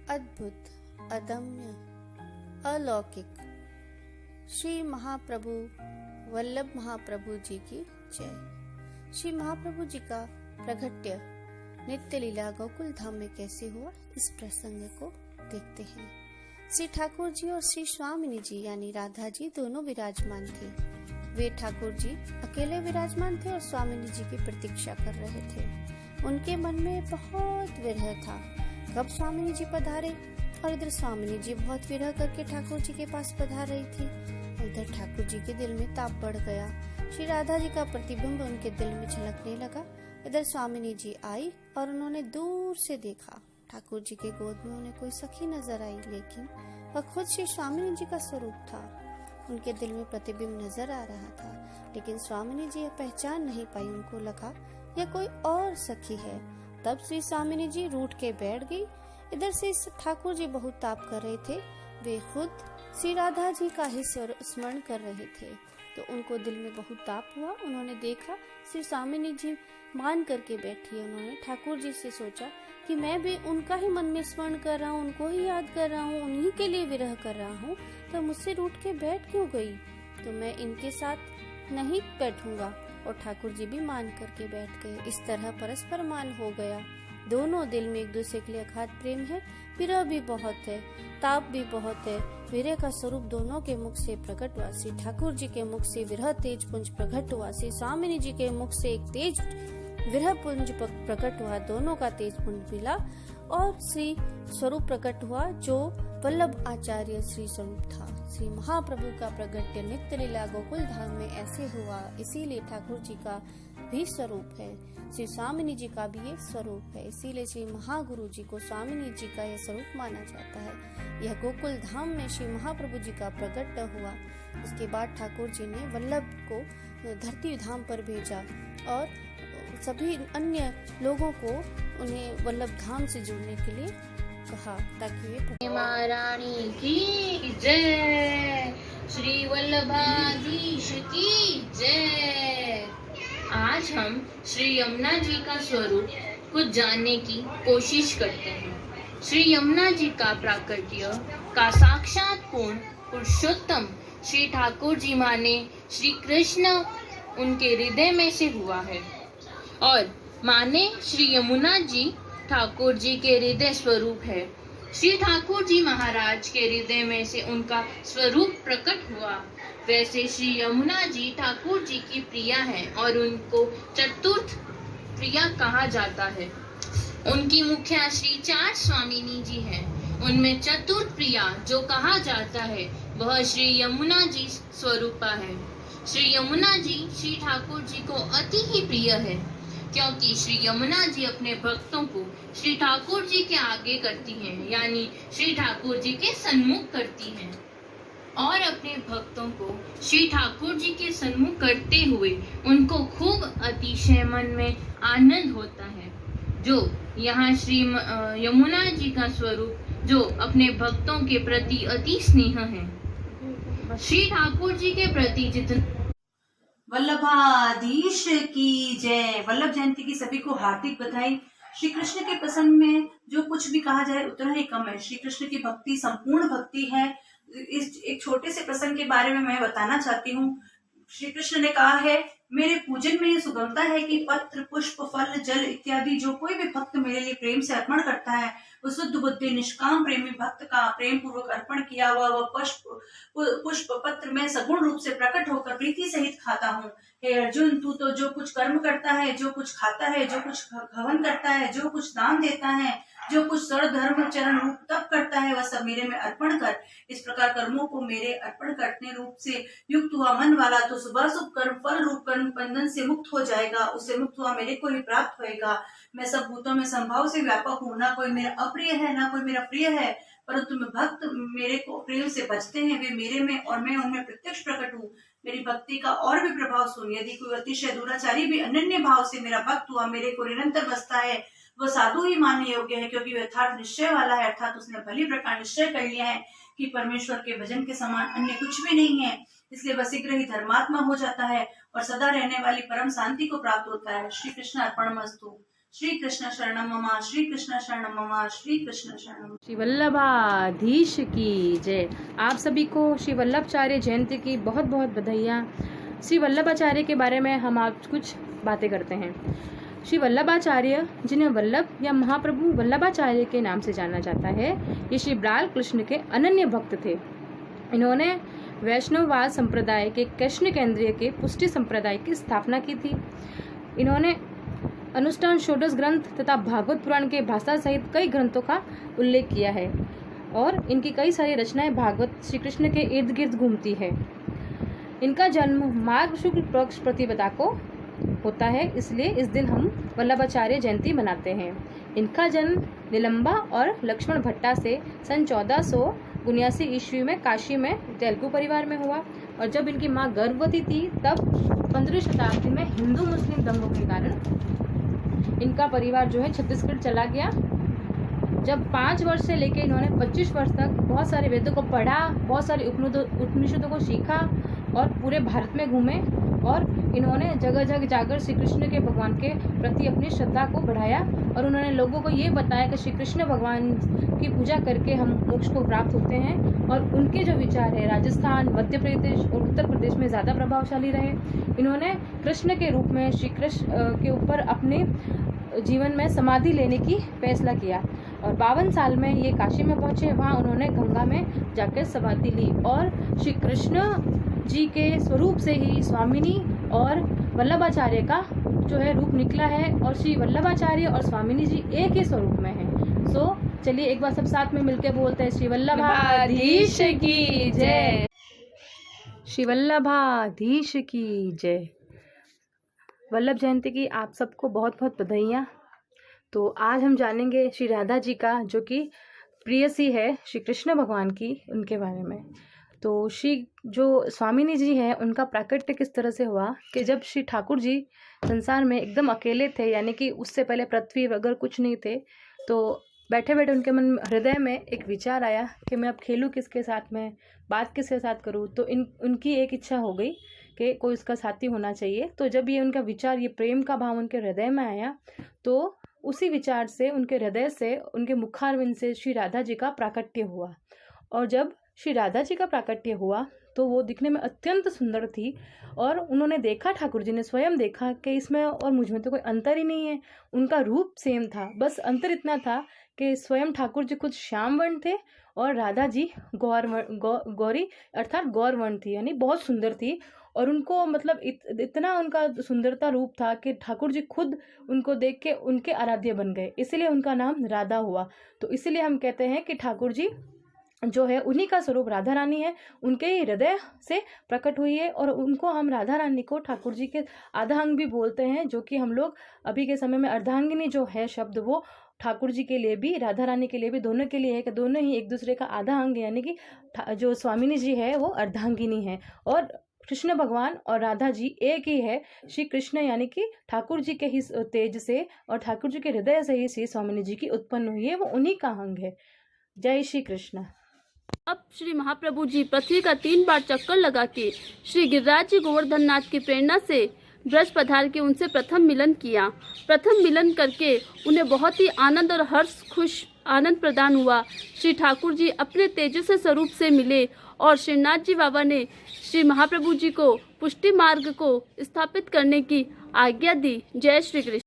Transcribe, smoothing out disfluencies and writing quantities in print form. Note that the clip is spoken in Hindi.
अद्भुत, अदम्य, अलौकिक श्री महाप्रभु वल्लभ महाप्रभु जी की जय। श्री महाप्रभु जी का प्रगट्य नित्य लीला गोकुल धाम में कैसे हुआ, इस प्रसंग को देखते हैं। श्री ठाकुर जी और श्री स्वामिनी जी यानी राधा जी दोनों विराजमान थे। वे ठाकुर जी अकेले विराजमान थे और स्वामिनी जी की प्रतीक्षा कर रहे थे। उनके मन में बहुत विरह था, कब स्वामिनी जी पधारे, और इधर स्वामिनी जी बहुत विरह करके ठाकुर जी के पास पधार रही थी। इधर ठाकुर जी के दिल में ताप बढ़ गया। श्री राधा जी का प्रतिबिंब उनके दिल में झलकने लगा। इधर स्वामिनी जी आई और उन्होंने दूर से देखा, ठाकुर जी के गोद में उन्हें कोई सखी नजर आई, लेकिन वह खुद श्री स्वामिनी जी का स्वरूप था। उनके दिल में प्रतिबिंब नजर आ रहा था, लेकिन स्वामिनी जी पहचान नहीं पाई। उनको लगा यह कोई और सखी है। तब श्री स्वामिनी जी रूठ के बैठ गई। इधर से ठाकुर जी बहुत ताप कर रहे थे। वे खुद श्री राधा जी का ही स्मरण कर रहे थे, तो उनको दिल में बहुत ताप हुआ। उन्होंने देखा श्री स्वामिनी जी मान करके बैठी है। उन्होंने ठाकुर जी से सोचा कि मैं भी उनका ही मन में स्मरण कर रहा हूँ, उनको ही याद कर रहा हूँ, उन्हीं के लिए विरह कर रहा हूँ, तो मुझसे रूठ के बैठ क्यों गई, तो मैं इनके साथ नहीं बैठूंगा। और ठाकुर जी भी मान करके बैठ गए। इस तरह परस्पर मान हो गया। दोनों दिल में एक दूसरे के लिए अगाध प्रेम है। विरह भी बहुत है, ताप भी बहुत है। विरह का स्वरूप दोनों के मुख से प्रकट हुआ। श्री ठाकुर जी के मुख से विरह तेज पुंज प्रकट हुआ। श्री स्वामिनी जी के मुख से एक तेज विरह पुंज प्रकट हुआ। दोनों का तेज पुंज मिला और श्री स्वरूप प्रकट हुआ, जो वल्लभ आचार्य श्री स्वरूप था। श्री महाप्रभु का प्रगट्य नित्य लीला गोकुल धाम में ऐसे हुआ। इसीलिए ठाकुर जी का भी स्वरूप है, श्री स्वामिनी जी का भी ये स्वरूप है। इसीलिए श्री महागुरु जी को स्वामिनी जी का यह स्वरूप माना जाता है। यह गोकुल धाम में श्री महाप्रभु जी का प्रगट्य हुआ। उसके बाद ठाकुर जी ने वल्लभ को धरती धाम पर भेजा और सभी अन्य लोगों को उन्हें वल्लभ धाम से जुड़ने के लिए कहा, ताकि वे महारानी की जय, श्री वल्लभाधीश की जय। आज हम श्री यमुना जी का स्वरूप कुछ जानने की कोशिश करते हैं। श्री यमुना जी का प्राकट्य का साक्षात पूर्ण पुरुषोत्तम श्री ठाकुर जी माने श्री कृष्ण उनके हृदय में से हुआ है, और माने श्री यमुना जी ठाकुर जी के हृदय स्वरूप है। श्री ठाकुर जी महाराज के हृदय में से उनका स्वरूप प्रकट हुआ। वैसे श्री यमुना जी ठाकुर जी की प्रिया है और उनको चतुर्थ प्रिया कहा जाता है। उनकी मुखिया श्री चार स्वामिनी जी हैं। उनमें चतुर्थ प्रिया जो कहा जाता है वह श्री यमुना जी स्वरूपा है। श्री यमुना जी श्री ठाकुर जी को अति ही प्रिय है, क्योंकि श्री यमुना जी अपने भक्तों को श्री ठाकुर जी के आगे करती हैं, यानी श्री ठाकुर जी के सन्मुख करती हैं, और अपने भक्तों को श्री ठाकुर जी के सन्मुख करते हुए उनको खूब अतिशय मन में आनंद होता है। जो यहाँ श्री यमुना जी का स्वरूप, जो अपने भक्तों के प्रति अति स्नेह है। श्री ठाकुर जी के प्रति जितना वल्लभाधीश की जय। वल्लभ जयंती की सभी को हार्दिक बधाई। श्री कृष्ण के प्रसंग में जो कुछ भी कहा जाए उतना ही कम है। श्री कृष्ण की भक्ति संपूर्ण भक्ति है। इस एक छोटे से प्रसंग के बारे में मैं बताना चाहती हूँ। श्री कृष्ण ने कहा है, मेरे पूजन में ये सुगमता है कि पत्र पुष्प फल जल इत्यादि जो कोई भी भक्त मेरे लिए प्रेम से अर्पण करता है, उस शुद्ध बुद्धि निष्काम प्रेमी भक्त का प्रेम पूर्वक अर्पण किया हुआ वह पुष्प पत्र में सगुण रूप से प्रकट होकर प्रीति सहित खाता हूँ। हे अर्जुन, तू तो जो कुछ कर्म करता है, जो कुछ खाता है, जो कुछ हवन करता है, जो कुछ दान देता है, जो कुछ सर्व धर्म चरण रूप तप करता है, वह सब मेरे में अर्पण कर। इस प्रकार कर्मों को मेरे अर्पण करने रूप से युक्त हुआ मन वाला तो सुबह शुभ कर्म फल रूप कर्म बंधन से मुक्त हो जाएगा। उससे मुक्त हुआ मेरे को ही प्राप्त होएगा। मैं सब भूतों में संभाव से व्यापक हूँ, ना कोई मेरा अप्रिय है ना कोई मेरा प्रिय है, परंतु मैं भक्त मेरे को प्रेम से बचते हैं, वे मेरे में और मैं उनमें प्रत्यक्ष प्रकट हूँ। मेरी भक्ति का और भी प्रभाव सुन। यदि कोई अतिशय दुराचारी भी अनन्य भाव से मेरा भक्त हुआ मेरे को निरंतर बसता है, वह साधु ही मानने योग्य है, क्योंकि वह यथार्थ निश्चय वाला है, अर्थात उसने भली प्रकार निश्चय कर लिया है कि परमेश्वर के भजन के समान अन्य कुछ भी नहीं है। इसलिए वह शीघ्र ही धर्मात्मा हो जाता है और सदा रहने वाली परम शांति को प्राप्त होता है। श्री कृष्ण अर्पणमस्तु। श्री कृष्ण शरणम मम, श्री कृष्ण शरणम मम, श्री कृष्ण शरणम। श्री वल्लभाधीश की जय। आप सभी को श्री वल्लभाचार्य जयंती की बहुत बहुत बधाइयाँ। श्री वल्लभाचार्य के बारे में हम आज कुछ बातें करते हैं। श्री वल्लभाचार्य, जिन्हें वल्लभ या महाप्रभु वल्लभाचार्य के नाम से जाना जाता है, ये श्री बाल कृष्ण के अनन्य भक्त थे। इन्होंने वैष्णववाद संप्रदाय के कृष्ण केंद्रीय के पुष्टि संप्रदाय की स्थापना की थी। इन्होंने अनुष्ठान षोडश ग्रंथ तथा भागवत पुराण के भाषा सहित कई ग्रंथों का उल्लेख किया है और इनकी कई सारी रचनाएं भागवत श्री कृष्ण के इर्द गिर्द घूमती है। इनका जन्म माघ शुक्ल पक्ष प्रतिपदा को होता है, इसलिए इस दिन हम वल्लभाचार्य जयंती मनाते हैं। इनका जन्म निलंबा और लक्ष्मण भट्टा से सन 1479 ईस्वी में काशी में तेलुगु परिवार में हुआ और जब इनकी माँ गर्भवती थी तब 15वीं शताब्दी में हिंदू मुस्लिम दंगों के कारण इनका परिवार जो है छत्तीसगढ़ चला गया। जब 5 वर्ष से लेकर इन्होंने 25 वर्ष तक बहुत सारे वेदों को पढ़ा, बहुत सारे उपनिषदों को सीखा और पूरे भारत में घूमे और इन्होंने जगह जगह जाकर श्री कृष्ण के भगवान के प्रति अपनी श्रद्धा को बढ़ाया और उन्होंने लोगों को ये बताया कि श्री कृष्ण भगवान की पूजा करके हम मोक्ष को प्राप्त होते हैं। और उनके जो विचार है राजस्थान, मध्य प्रदेश और उत्तर प्रदेश में ज़्यादा प्रभावशाली रहे। इन्होंने कृष्ण के रूप में श्री कृष्ण के ऊपर अपने जीवन में समाधि लेने की फैसला किया और 52 साल में ये काशी में पहुंचे। वहाँ उन्होंने गंगा में जाकर समाधि ली और श्री कृष्ण जी के स्वरूप से ही स्वामिनी और वल्लभाचार्य का जो है रूप निकला है और श्री वल्लभाचार्य और स्वामिनी जी एक ही स्वरूप में है। सो चलिए एक बार सब साथ में मिलकर बोलते हैं श्री वल्लभाधीश की जय। श्री वल्लभाधीश की जय। वल्लभ जयंती की आप सबको बहुत बहुत बधाइयाँ। तो आज हम जानेंगे श्री राधा जी का, जो कि प्रियसी है श्री कृष्ण भगवान की, उनके बारे में। तो श्री जो स्वामिनी जी हैं उनका प्राकट्य किस तरह से हुआ कि जब श्री ठाकुर जी संसार में एकदम अकेले थे, यानी कि उससे पहले पृथ्वी वगैरह कुछ नहीं थे, तो बैठे बैठे उनके मन हृदय में एक विचार आया कि मैं अब खेलूँ किसके साथ में, बात किसके साथ करूँ। तो उनकी एक इच्छा हो गई कि कोई उसका साथी होना चाहिए। तो जब ये उनका विचार, ये प्रेम का भाव उनके हृदय में आया, तो उसी विचार से उनके हृदय से, उनके मुखारविंद से श्री राधा जी का प्राकट्य हुआ। और जब श्री राधा जी का प्राकट्य हुआ तो वो दिखने में अत्यंत सुंदर थी और उन्होंने देखा, ठाकुर जी ने स्वयं देखा कि इसमें और मुझ में तो कोई अंतर ही नहीं है। उनका रूप सेम था, बस अंतर इतना था कि स्वयं ठाकुर जी कुछ श्याम वर्ण थे और राधा जी गौरी अर्थात गौर वर्ण थी, यानी बहुत सुंदर थी। और उनको मतलब इतना उनका सुंदरता रूप था कि ठाकुर जी खुद उनको देख के उनके आराध्य बन गए, इसलिए उनका नाम राधा हुआ। तो इसलिए हम कहते हैं कि ठाकुर जी जो है उन्हीं का स्वरूप राधा रानी है, उनके ही हृदय से प्रकट हुई है और उनको हम राधा रानी को ठाकुर जी के आधांग भी बोलते हैं, जो कि हम लोग अभी के समय में अर्धांगिनी जो है शब्द, वो ठाकुर जी के लिए भी, राधा रानी के लिए भी, दोनों के लिए है कि दोनों ही एक दूसरे का आधा अंग, यानी कि जो स्वामिनी जी है वो अर्धांगिनी है और कृष्ण भगवान और राधा जी एक ही है। श्री कृष्ण यानी कि ठाकुर जी के ही तेज से और ठाकुर जी के हृदय से ही श्री स्वामिनी जी की उत्पन्न हुई है, वो उन्हीं का अंग है। जय श्री कृष्ण। अब श्री महाप्रभु जी पृथ्वी का 3 बार चक्कर लगा के श्री गिरिराज जी गोवर्धन नाथ की प्रेरणा से ब्रज पधार के उनसे प्रथम मिलन किया। प्रथम मिलन करके उन्हें बहुत ही आनंद और हर्ष, खुश आनंद प्रदान हुआ। श्री ठाकुर जी अपने तेजस्वी स्वरूप से मिले और श्रीनाथ जी बाबा ने श्री महाप्रभु जी को पुष्टि मार्ग को स्थापित करने की आज्ञा दी। जय श्री कृष्ण।